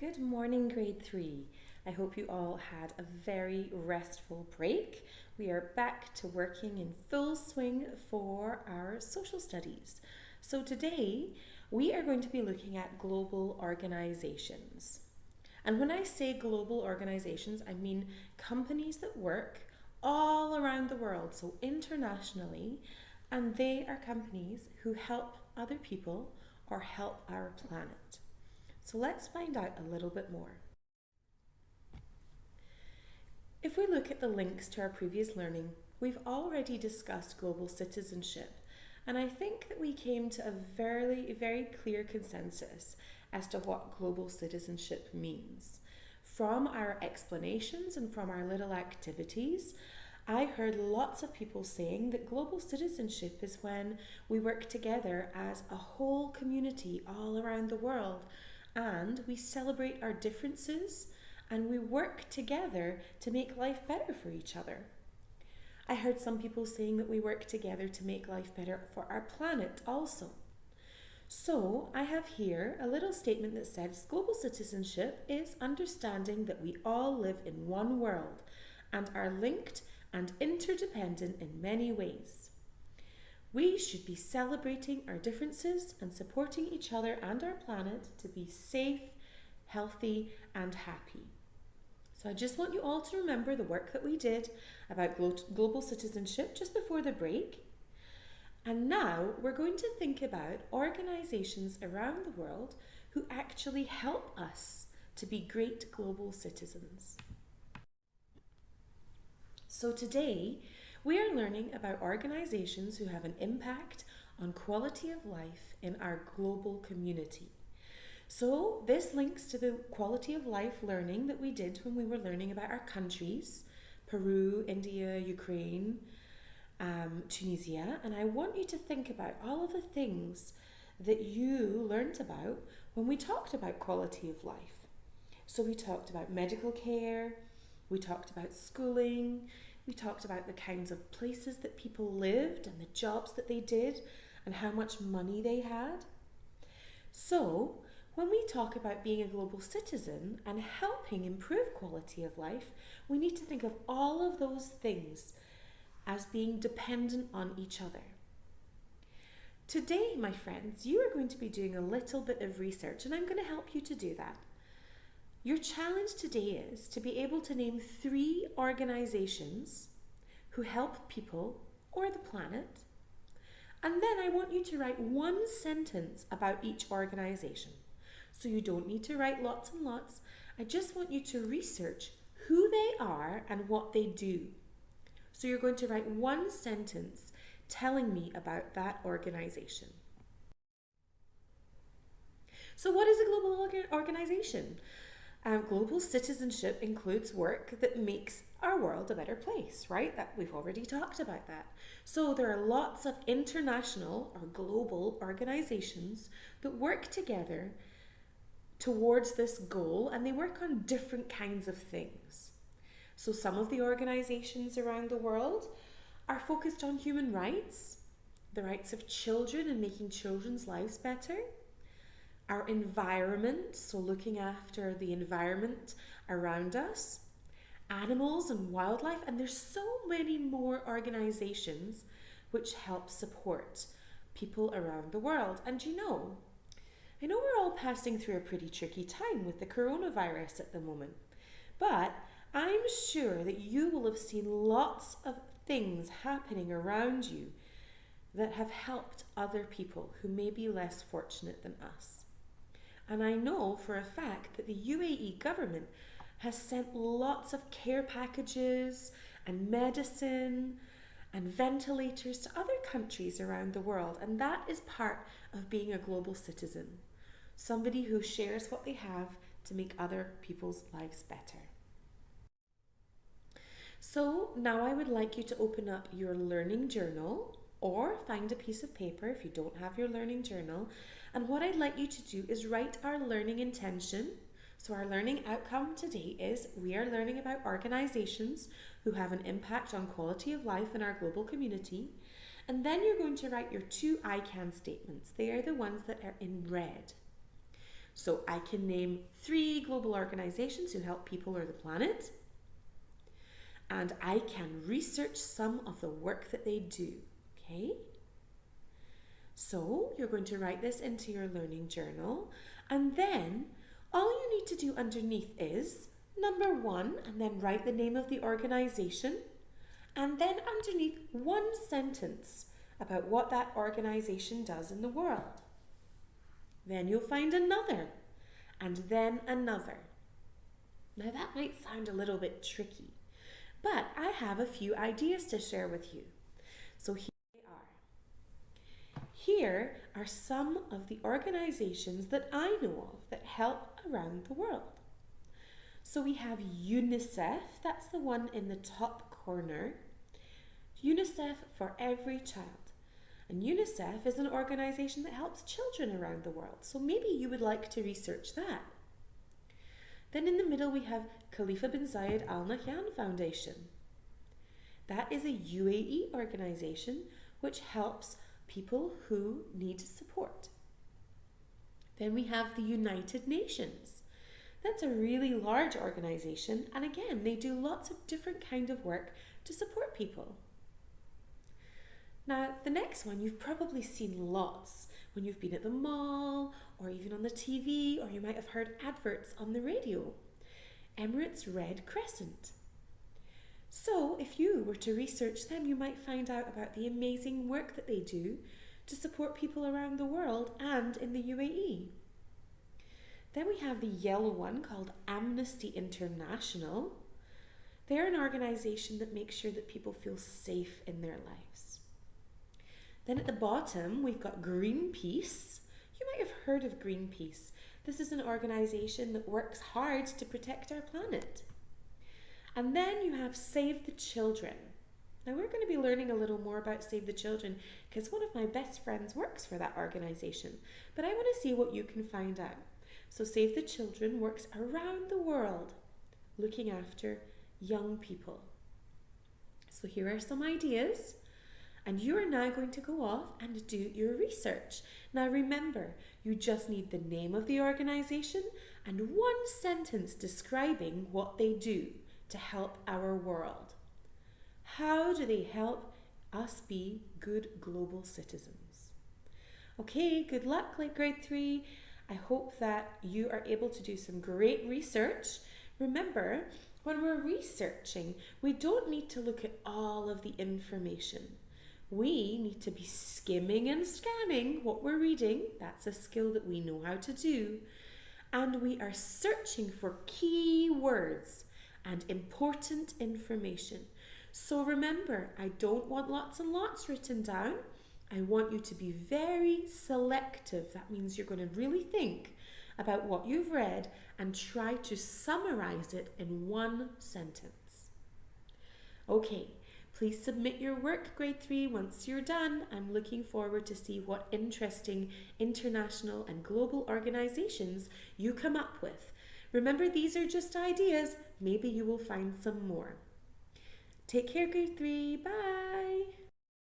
Good morning, grade 3. I hope you all had a very restful break. We are back to working in full swing for our social studies. So today we are going to be looking at global organizations. And when I say global organizations, I mean companies that work all around the world, so internationally, and they are companies who help other people or help our planet. So let's find out a little bit more. If we look at the links to our previous learning, we've already discussed global citizenship, and I think that we came to a very clear consensus as to what global citizenship means. From our explanations and from our little activities, I heard lots of people saying that global citizenship is when we work together as a whole community all around the world, and we celebrate our differences and we work together to make life better for each other. I heard some people saying that we work together to make life better for our planet also. So I have here a little statement that says global citizenship is understanding that we all live in one world and are linked and interdependent in many ways. We should be celebrating our differences and supporting each other and our planet to be safe, healthy, and happy. So I just want you all to remember the work that we did about global citizenship just before the break. And now we're going to think about organizations around the world who actually help us to be great global citizens. So today, we are learning about organizations who have an impact on quality of life in our global community. So this links to the quality of life learning that we did when we were learning about our countries, Peru, India, Ukraine, Tunisia, and I want you to think about all of the things that you learnt about when we talked about quality of life. So we talked about medical care, we talked about schooling, we talked about the kinds of places that people lived and the jobs that they did and how much money they had. So, when we talk about being a global citizen and helping improve quality of life, we need to think of all of those things as being dependent on each other. Today, my friends, you are going to be doing a little bit of research, and I'm going to help you to do that. Your challenge today is to be able to name 3 organizations who help people or the planet. And then I want you to write 1 sentence about each organization. So you don't need to write lots and lots. I just want you to research who they are and what they do. So you're going to write 1 sentence telling me about that organization. So what is a global organization? Global citizenship includes work that makes our world a better place, right? That we've already talked about that. So there are lots of international or global organizations that work together towards this goal, and they work on different kinds of things. So some of the organizations around the world are focused on human rights, the rights of children and making children's lives better, our environment, so looking after the environment around us, animals and wildlife, and there's so many more organizations which help support people around the world. And I know we're all passing through a pretty tricky time with the coronavirus at the moment, but I'm sure that you will have seen lots of things happening around you that have helped other people who may be less fortunate than us. And I know for a fact that the UAE government has sent lots of care packages and medicine and ventilators to other countries around the world. And that is part of being a global citizen. Somebody who shares what they have to make other people's lives better. So now I would like you to open up your learning journal or find a piece of paper if you don't have your learning journal. And what I'd like you to do is write our learning intention. So our learning outcome today is we are learning about organizations who have an impact on quality of life in our global community. And then you're going to write your 2 I can statements. They are the ones that are in red. So I can name 3 global organizations who help people or the planet. And I can research some of the work that they do, okay? So you're going to write this into your learning journal, and then all you need to do underneath is number 1, and then write the name of the organization, and then underneath 1 sentence about what that organization does in the world. Then you'll find another, and then another. Now that might sound a little bit tricky, but I have a few ideas to share with you. So here they are. Here are some of the organizations that I know of that help around the world. So we have Unicef, that's the one in the top corner. Unicef for every child. And Unicef is an organization that helps children around the world. So maybe you would like to research that. Then in the middle we have Khalifa bin Zayed Al Nahyan Foundation. That is a UAE organization which helps people who need support. Then we have the United Nations. That's a really large organization, and again, they do lots of different kind of work to support people. Now, the next one you've probably seen lots when you've been at the mall or even on the TV, or you might have heard adverts on the radio. Emirates Red Crescent. So if you were to research them, you might find out about the amazing work that they do to support people around the world and in the UAE. Then we have the yellow one called Amnesty International. They're an organization that makes sure that people feel safe in their lives. Then at the bottom, we've got Greenpeace. You might have heard of Greenpeace. This is an organization that works hard to protect our planet. And then you have Save the Children. Now we're going to be learning a little more about Save the Children because one of my best friends works for that organization. But I want to see what you can find out. So Save the Children works around the world looking after young people. So here are some ideas. And you are now going to go off and do your research. Now remember, you just need the name of the organization and 1 sentence describing what they do to help our world. How do they help us be good global citizens? Okay, good luck, like grade 3. I hope that you are able to do some great research. Remember, when we're researching, we don't need to look at all of the information. We need to be skimming and scanning what we're reading. That's a skill that we know how to do. And we are searching for key words and important information. So remember, I don't want lots and lots written down. I want you to be very selective. That means you're going to really think about what you've read and try to summarize it in 1 sentence. Okay. Please submit your work, grade 3, once you're done. I'm looking forward to see what interesting international and global organizations you come up with. Remember, these are just ideas. Maybe you will find some more. Take care, grade 3. Bye.